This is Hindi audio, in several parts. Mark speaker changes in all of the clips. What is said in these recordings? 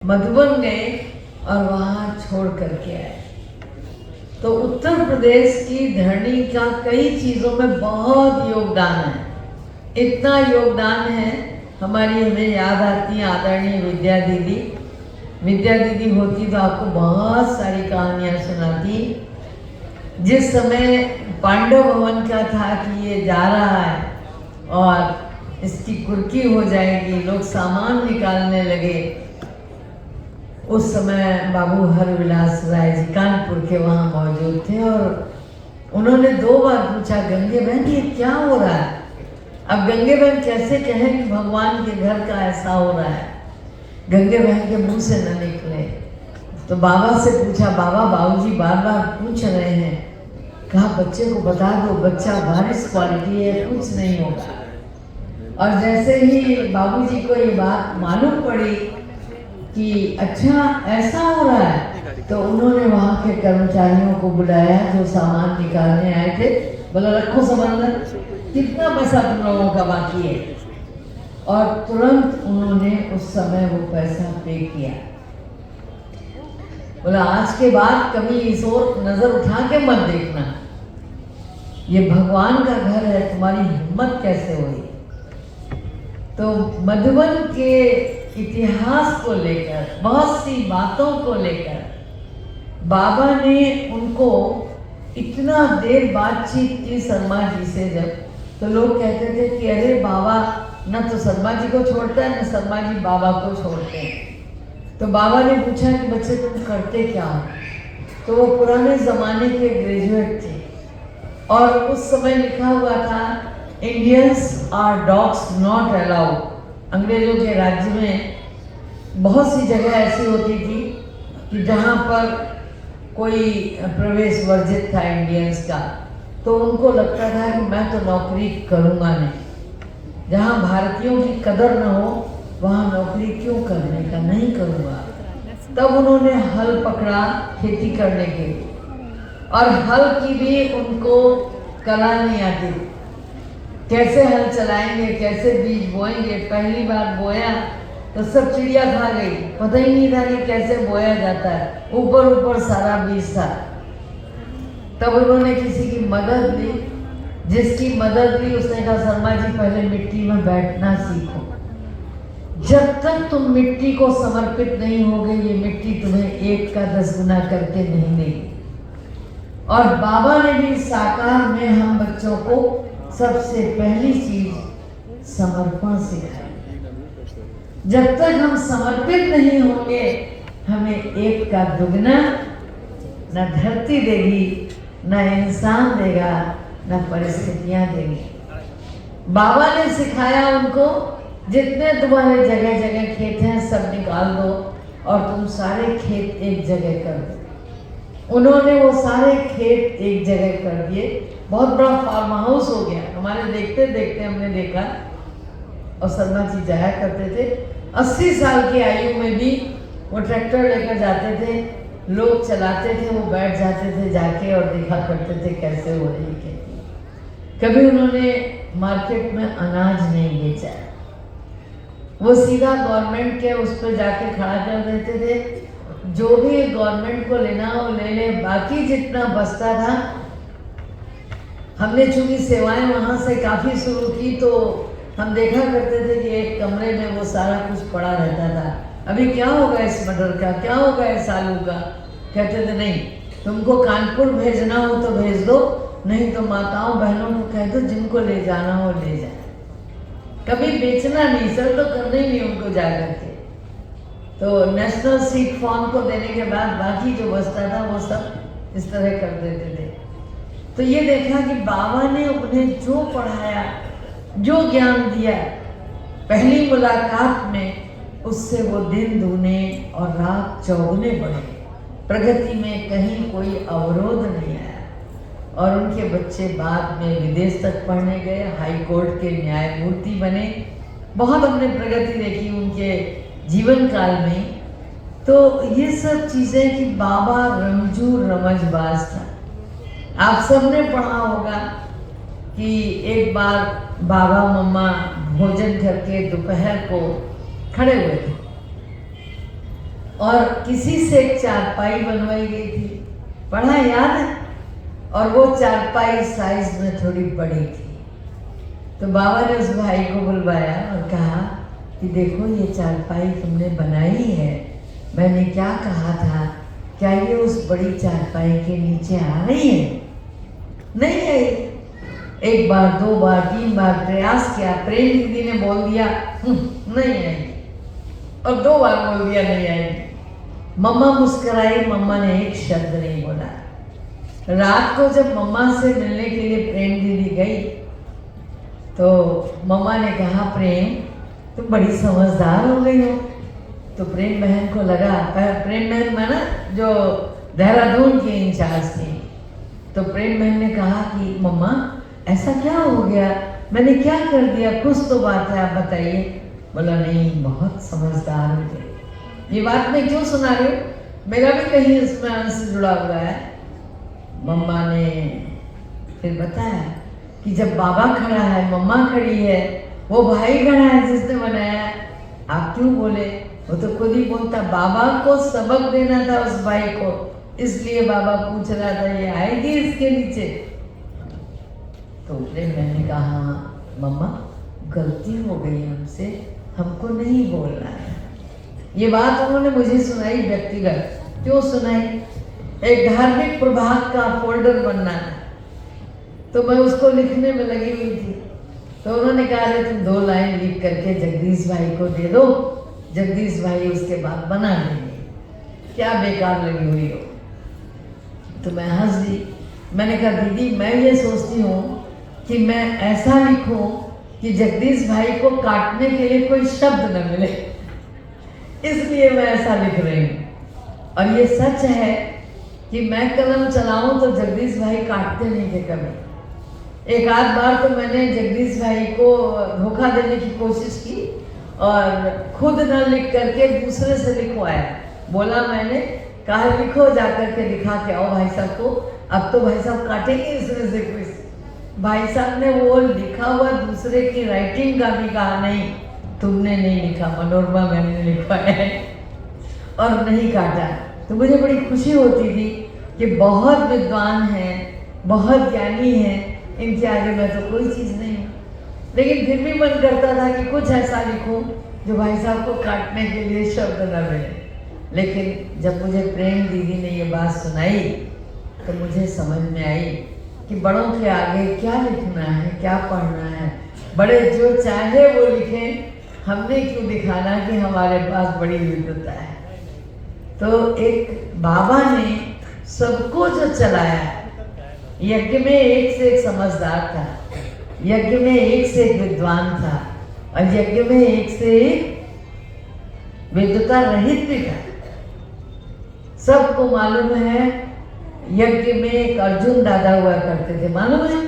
Speaker 1: मधुबन गए और वहाँ छोड़ करके आए। तो उत्तर प्रदेश की धरणी का कई चीज़ों में बहुत योगदान है। इतना योगदान है, हमारी हमें याद आती है आदरणीय विद्या दीदी। विद्या दीदी होती तो आपको बहुत सारी कहानियाँ सुनाती। जिस समय पांडव भवन का था कि ये जा रहा है और इसकी कुर्की हो जाएगी, लोग सामान निकालने लगे, उस समय बाबू हरविलास राय जी कानपुर के वहाँ मौजूद थे और उन्होंने 2 बार पूछा, गंगे बहन ये क्या हो रहा है? अब गंगे बहन कैसे कहें कि भगवान के घर का ऐसा हो रहा है, गंगे बहन के मुंह से न निकले। तो बाबा से पूछा, बाबा बाबूजी बार बार पूछ रहे हैं, कहा बच्चे को बता दो, बच्चा वारिस क्वालिटी है, कुछ नहीं होगा। और जैसे ही बाबूजी को ये बात मालूम पड़ी कि अच्छा ऐसा हो रहा है, तो उन्होंने वहाँ के कर्मचारियों को बुलाया जो सामान निकालने आए थे। बोला रखो समंदर, कितना पैसा तुम लोगों का बाकी है? और तुरंत उन्होंने उस समय वो पैसा पे किया। बोला आज के बाद कभी इस ओर नजर उठा के मत देखना, ये भगवान का घर है, तुम्हारी हिम्मत कैसे हुई? तो मधुबन के इतिहास को लेकर, बहुत सी बातों को लेकर बाबा ने उनको इतना देर बातचीत की शर्मा जी से। जब तो लोग कहते थे कि अरे बाबा न तो शर्मा जी को छोड़ता है, न शर्मा जी बाबा को छोड़ते हैं। तो बाबा ने पूछा कि बच्चे तुम करते क्या हो? तो वो पुराने ज़माने के ग्रेजुएट थे और उस समय लिखा हुआ था Indians are dogs not allowed. अंग्रेजों के राज्य में बहुत सी जगह ऐसी होती थी कि जहाँ पर कोई प्रवेश वर्जित था इंडियंस का, तो उनको लगता था कि मैं तो नौकरी करूँगा नहीं, जहाँ भारतीयों की कदर न हो वहाँ नौकरी क्यों करने का, नहीं करूँगा। तब उन्होंने हल पकड़ा खेती करने के लिए, और हल की भी उनको कला नहीं आती, कैसे हल चलाएंगे, कैसे बीज बोएंगे। पहली बार बोया तो सब चिड़िया खा गई, पता ही नहीं था कि कैसे बोया जाता है, ऊपर ऊपर सारा बीज था। तब उन्होंने किसी की मदद ली, जिसकी मदद ली उसने कहा शर्मा जी पहले मिट्टी में बैठना सीखो, जब तक तुम मिट्टी को समर्पित नहीं होगे ये मिट्टी तुम्हें 1 का 10 गुना करके नहीं देगी। और बाबा ने भी साकार में हम बच्चों को सबसे पहली चीज समर्पण सिखाई। जब तक हम समर्पित नहीं होंगे हमें 1 का दुगना न धरती देगी, न इंसान देगा, न परिस्थितियां देंगी। बाबा ने सिखाया उनको, जितने तुम्हारे जगह जगह खेत हैं सब निकाल दो और तुम सारे खेत एक जगह कर दो। उन्होंने वो सारे खेत एक जगह कर दिए, बहुत बड़ा फार्म हाउस हो गया। हमारे देखते देखते हमने देखा, और शर्मा जी जाया करते थे, 80 साल की आयु में भी वो ट्रैक्टर लेकर जाते थे, लोग चलाते थे, वो बैठ जाते थे जाके और देखा करते थे कैसे हो रही खेती। कभी उन्होंने मार्केट में अनाज नहीं बेचा, वो सीधा गवर्नमेंट के उस पर जाके खड़ा कर देते थे, जो भी गवर्नमेंट को लेना वो ले ले, बाकी जितना बचता था। हमने चूंकि सेवाएं वहाँ से काफ़ी शुरू की तो हम देखा करते थे कि एक कमरे में वो सारा कुछ पड़ा रहता था। अभी क्या होगा इस मटर का, क्या होगा इस आलू का? कहते थे नहीं, तुमको कानपुर भेजना हो तो भेज दो, नहीं तो माताओं बहनों को कह दो जिनको ले जाना हो ले जाए। कभी बेचना नहीं, सर तो करना ही नहीं उनको जा करके। तो नेशनल सीड फॉर्म को देने के बाद बाकी जो बचता था वो सब इस तरह कर देते थे। तो ये देखा कि बाबा ने उन्हें जो पढ़ाया, जो ज्ञान दिया पहली मुलाकात में, उससे वो दिन दूने और रात चौगुने बढ़े। प्रगति में कहीं कोई अवरोध नहीं आया और उनके बच्चे बाद में विदेश तक पढ़ने गए, हाई कोर्ट के न्यायमूर्ति बने। बहुत हमने प्रगति देखी उनके जीवन काल में। तो ये सब चीज़ें कि बाबा रमजू रमजबाज था। आप सबने पढ़ा होगा कि एक बार बाबा मम्मा भोजन करके दोपहर को खड़े हुए थे और किसी से एक चारपाई बनवाई गई थी, पढ़ा याद है? और वो चारपाई साइज में थोड़ी बड़ी थी। तो बाबा ने उस भाई को बुलवाया और कहा कि देखो ये चारपाई तुमने बनाई है, मैंने क्या कहा था, क्या ये उस बड़ी चारपाई के नीचे आ रही है? नहीं आई। एक बार, दो बार, तीन बार प्रयास किया, प्रेम दीदी ने बोल दिया नहीं आई, और दो बार बोल दिया नहीं आई। मम्मा मुस्कुराई, मम्मा ने एक शब्द नहीं बोला। रात को जब मम्मा से मिलने के लिए प्रेम दीदी गई तो मम्मा ने कहा, प्रेम तुम बड़ी समझदार हो गई हो। तो प्रेम बहन को लगा, प्रेम बहन माना जो देहरादून की इंचार्ज थी, तो प्रेम बहन ने कहा कि मम्मा ऐसा क्या हो गया, मैंने क्या कर दिया, कुछ तो बात है, आप बताइए। बोला नहीं, बहुत समझदार हो गए। ये बात मैं क्यों सुना रही हूँ, मेरा भी कहीं इसमें अंश जुड़ा हुआ है। मम्मा ने फिर बताया कि जब बाबा खड़ा है, मम्मा खड़ी है, वो भाई खड़ा है जिसने बनाया, आप क्यों बोले? वो तो खुद ही बोलता, बाबा को सबक देना था उस भाई को, इसलिए बाबा पूछ रहा था ये आएगी इसके नीचे। तो मैंने कहा, मम्मा गलती हो गई हमसे, हमको नहीं बोलना है। ये बात उन्होंने मुझे सुनाई व्यक्तिगत। क्यों सुनाई? एक धार्मिक प्रभात का फोल्डर बनना है, तो मैं उसको लिखने में लगी हुई थी। तो उन्होंने कहा, अरे तुम 2 लाइन लिख करके जगदीश भाई को दे दो, जगदीश भाई उसके बाद बना देंगे, क्या बेकार लगी हुई हो। तो मैं हंस दी। मैंने कहा, दीदी मैं ये सोचती हूँ कि मैं ऐसा लिखूं कि जगदीश भाई को काटने के लिए कोई शब्द न मिले, इसलिए मैं ऐसा लिख रही हूँ। और ये सच है कि मैं कलम चलाऊं तो जगदीश भाई काटते नहीं थे कभी। एक आध बार तो मैंने जगदीश भाई को धोखा देने की कोशिश की और खुद न लिख करके दूसरे से लिखवाया। बोला मैंने, कहा लिखो, जा करके दिखा के आओ भाई साहब को, अब तो भाई साहब काटेंगे इसमें से कुछ। भाई साहब ने वो लिखा हुआ दूसरे की राइटिंग का भी कहा, नहीं तुमने नहीं लिखा, मनोरमा मैंने लिखवाया है, और नहीं काटा। तो मुझे बड़ी खुशी होती थी कि बहुत विद्वान हैं, बहुत ज्ञानी हैं, इनके आगे मैं तो कोई चीज़ नहीं हूँ। लेकिन फिर भी मन करता था कि कुछ ऐसा लिखूं जो भाई साहब को काटने के लिए शब्द न मिले। लेकिन जब मुझे प्रेम दीदी ने ये बात सुनाई तो मुझे समझ में आई कि बड़ों के आगे क्या लिखना है, क्या पढ़ना है। बड़े जो चाहे वो लिखें, हमने क्यों दिखाना कि हमारे पास बड़ी विद्वता है। तो एक बाबा ने सबको जो चलाया, यज्ञ में एक से एक समझदार था, यज्ञ में एक से एक विद्वान था, और यज्ञ में एक से एक विद्वता रहित भी था। सबको मालूम है यज्ञ में एक अर्जुन दादा हुआ करते थे, मालूम है?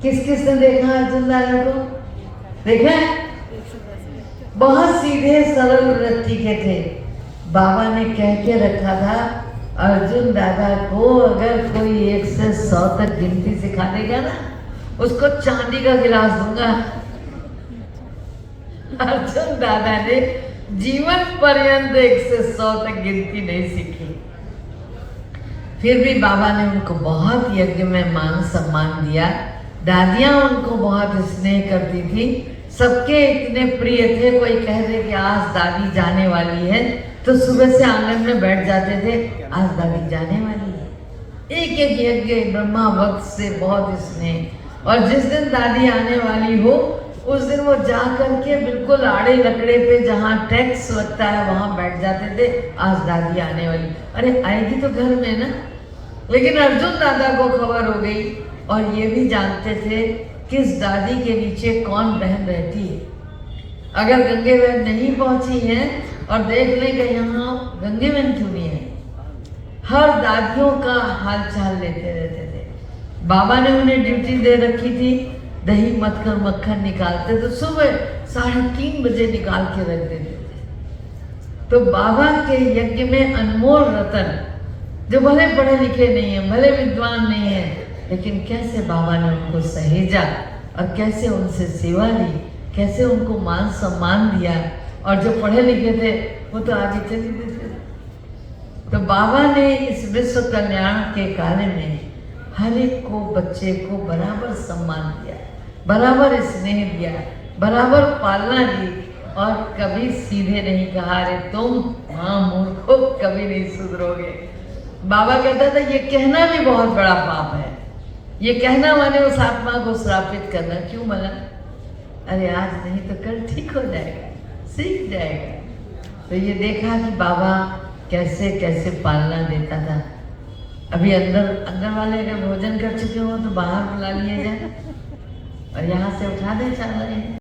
Speaker 1: किस किस ने देखा अर्जुन दादा को? देखा है? बहुत सीधे सरल वृत्ति के थे। बाबा ने कह के रखा था, अर्जुन दादा को अगर कोई 1 से 100 तक गिनती सिखा देगा ना, उसको चांदी का गिलास दूंगा। अर्जुन दादा ने जीवन पर्यंत 1 से 100 तक गिनती नहीं सीखी। फिर भी बाबा ने उनको बहुत यज्ञ में मान सम्मान दिया। दादियां उनको बहुत स्नेह करती थी, सबके इतने प्रिय थे। कोई कह दे कि आज दादी जाने वाली है तो सुबह से आंगन में बैठ जाते थे, आज दादी जाने वाली है। एक एक यज्ञ ब्रह्मा वक्त से बहुत स्नेह। और जिस दिन दादी आने वाली हो उस दिन वो जा करके बिल्कुल आड़े लकड़े पे जहाँ टैक्स लगता है वहाँ बैठ जाते थे, आज दादी आने वाली। अरे आएगी तो घर में ना। लेकिन अर्जुन दादा को खबर हो गई और ये भी जानते थे किस दादी के नीचे कौन बहन रहती है। अगर गंगे बहन नहीं पहुंची है और देख लें कि यहाँ गंगे बहन क्यों नहीं है, हर दादियों का हाल चाल लेते रहते थे। बाबा ने उन्हें ड्यूटी दे रखी थी, दही मत कर मक्खन निकालते तो सुबह 3:30 बजे निकाल के रख देते थे। तो बाबा के यज्ञ में अनमोल रतन, जो भले पढ़े लिखे नहीं है, भले विद्वान नहीं है, लेकिन कैसे बाबा ने उनको सहेजा और कैसे उनसे सेवा ली, कैसे उनको मान सम्मान दिया। और जो पढ़े लिखे थे वो तो आगे चले गए थे। तो बाबा ने इस विश्व कल्याण के कार्य में हर एक को, बच्चे को बराबर सम्मान दिया, बराबर स्नेह दिया, बराबर पालना दी, और कभी सीधे नहीं कहा अरे तुम हाँ मूर्खो कभी नहीं सुधरोगे। बाबा कहता था ये कहना भी बहुत बड़ा पाप है। ये कहना माने उस आत्मा को श्रापित करना। क्यों मना? अरे आज नहीं तो कल ठीक हो जाएगा, सीख जाएगा। तो ये देखा कि बाबा कैसे कैसे पालना देता था। अभी अंदर वाले अगर भोजन कर चुके हो तो बाहर बुला लिए जाए और यहाँ से उठा दे चल रहे हैं।